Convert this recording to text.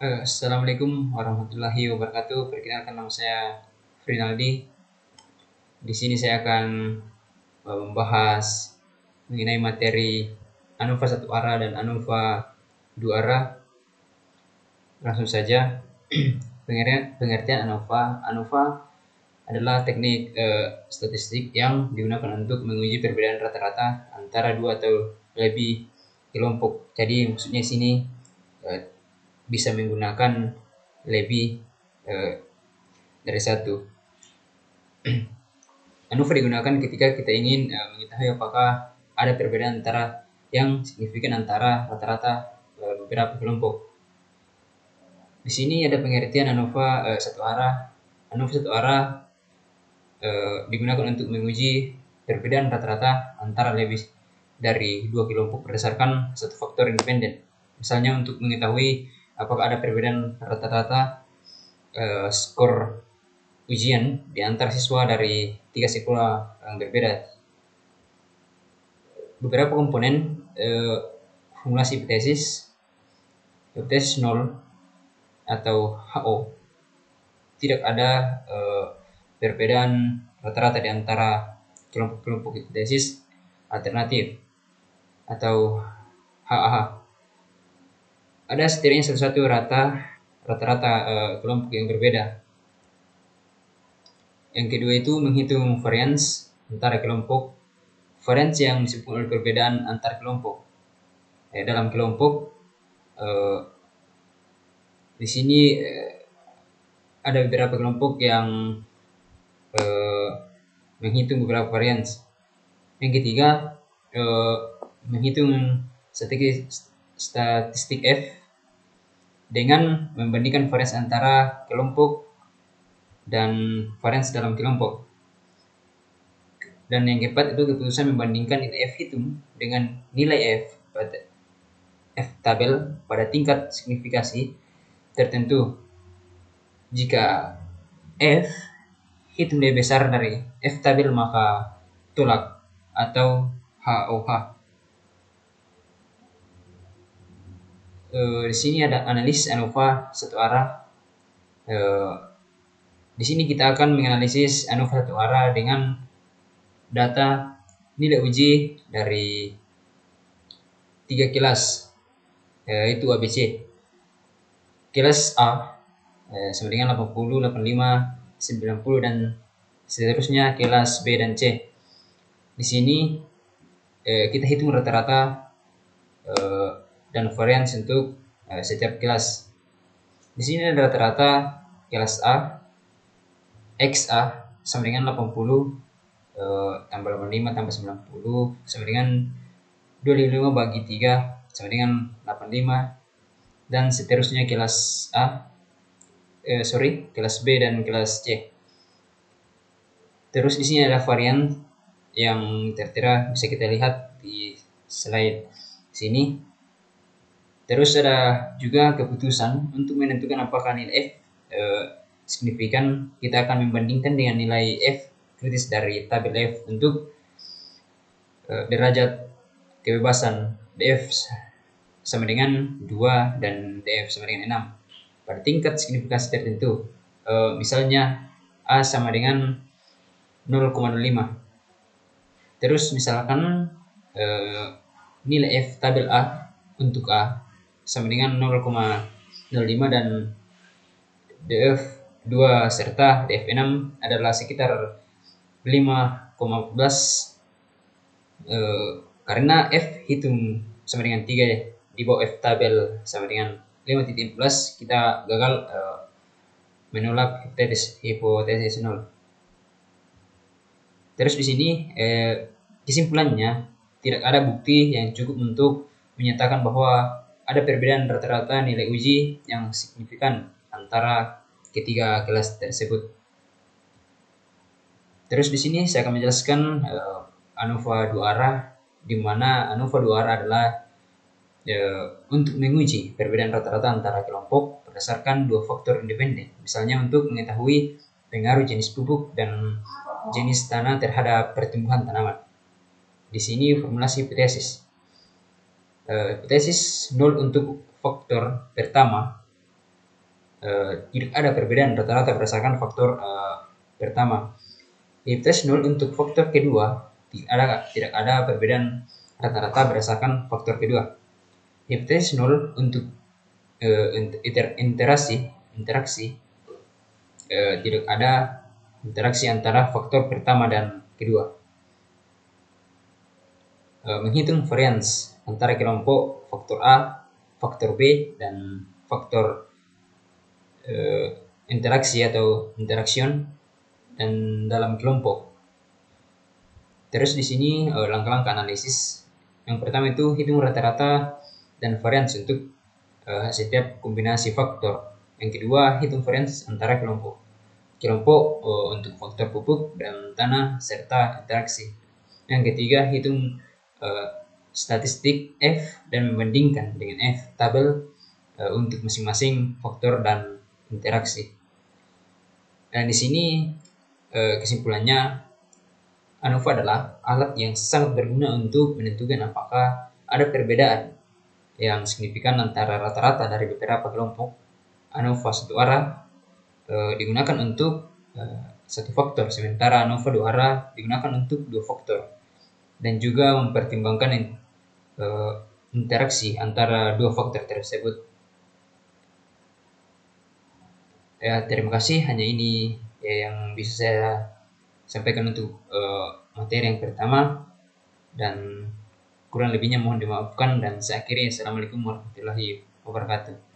Assalamualaikum warahmatullahi wabarakatuh. Perkenalkan, nama saya Frinaldi. Di sini saya akan membahas mengenai materi ANOVA satu arah dan ANOVA dua arah. Langsung saja. Pengertian ANOVA. ANOVA adalah teknik statistik yang digunakan untuk menguji perbedaan rata-rata antara dua atau lebih kelompok. Jadi maksudnya sini bisa menggunakan lebih dari satu. ANOVA digunakan ketika kita ingin mengetahui apakah ada perbedaan yang signifikan antara rata-rata beberapa kelompok. Di sini ada pengertian ANOVA satu arah. ANOVA satu arah digunakan untuk menguji perbedaan rata-rata antara lebih dari dua kelompok berdasarkan satu faktor independen. Misalnya untuk mengetahui apakah ada perbedaan rata-rata skor ujian di antar siswa dari 3 sekolah yang berbeda. Beberapa komponen formulasi hipotesis 0 atau HO. Tidak ada perbedaan rata-rata di antara kelompok-kelompok hipotesis alternatif atau HAH. Ada setidaknya satu rata-rata kelompok yang berbeda. Yang kedua itu menghitung varians antara kelompok. Varians yang disebut oleh perbedaan antar kelompok. Dalam kelompok di sini ada beberapa kelompok yang menghitung beberapa varians. Yang ketiga menghitung statistik F dengan membandingkan varians antara kelompok dan varians dalam kelompok. Dan yang keempat itu keputusan membandingkan nilai F hitung dengan nilai F tabel pada tingkat signifikasi tertentu. Jika F hitung lebih besar dari F tabel, maka tolak atau HOH. Di sini ada analis ANOVA satu arah. Di sini kita akan menganalisis ANOVA satu arah dengan data nilai uji dari 3 kelas, yaitu ABC. Kelas A sama dengan 80, 85, 90 dan seterusnya kelas B dan C. Di sini kita hitung rata-rata dan varians untuk setiap kelas. Di sini ada rata-rata kelas A XA sama dengan 80 tambah 85 tambah 90 sama dengan 25 bagi 3 sama dengan 85 dan seterusnya kelas kelas B dan kelas C. Terus di sini ada varian yang tertera, bisa kita lihat di slide sini. Terus ada juga keputusan untuk menentukan apakah nilai F signifikan. Kita akan membandingkan dengan nilai F kritis dari tabel F untuk derajat kebebasan DF sama dengan 2 dan DF sama dengan 6 pada tingkat signifikasi tertentu. Misalnya A sama dengan 0,05. Terus misalkan nilai F tabel A untuk A sama dengan 0,05 dan DF 2 serta DF 6 adalah sekitar 5,14. Karena F hitung sama dengan 3 di bawah F tabel sama dengan 5.14, kita gagal menolak hipotesis 0. Terus di sini kesimpulannya, tidak ada bukti yang cukup untuk menyatakan bahwa ada perbedaan rata-rata nilai uji yang signifikan antara ketiga kelas tersebut. Terus di sini saya akan menjelaskan ANOVA dua arah, di mana ANOVA dua arah adalah untuk menguji perbedaan rata-rata antara kelompok berdasarkan dua faktor independen. Misalnya untuk mengetahui pengaruh jenis pupuk dan jenis tanah terhadap pertumbuhan tanaman. Di sini formulasi hipotesis 0 untuk faktor pertama tidak ada perbedaan rata-rata berdasarkan faktor pertama. Tes 0 untuk faktor kedua, tidak ada perbedaan rata-rata berdasarkan faktor kedua. Tes 0 untuk interaksi tidak ada interaksi antara faktor pertama dan kedua. Menghitung varians antara kelompok faktor A, faktor B, dan faktor interaksi atau interaction dan dalam kelompok. Terus di sini langkah-langkah analisis. Yang pertama itu hitung rata-rata dan varians untuk setiap kombinasi faktor. Yang kedua, hitung varians antara kelompok. Kelompok untuk faktor pupuk dan tanah serta interaksi. Yang ketiga, hitung statistik F dan membandingkan dengan F tabel untuk masing-masing faktor dan interaksi. Dan di sini kesimpulannya, ANOVA adalah alat yang sangat berguna untuk menentukan apakah ada perbedaan yang signifikan antara rata-rata dari beberapa kelompok. ANOVA satu arah digunakan untuk satu faktor, sementara ANOVA dua arah digunakan untuk dua faktor, dan juga mempertimbangkan interaksi antara dua faktor tersebut. Ya, terima kasih. Hanya ini yang bisa saya sampaikan untuk materi yang pertama, dan kurang lebihnya mohon dimaafkan, dan saya akhiri. Assalamualaikum warahmatullahi wabarakatuh.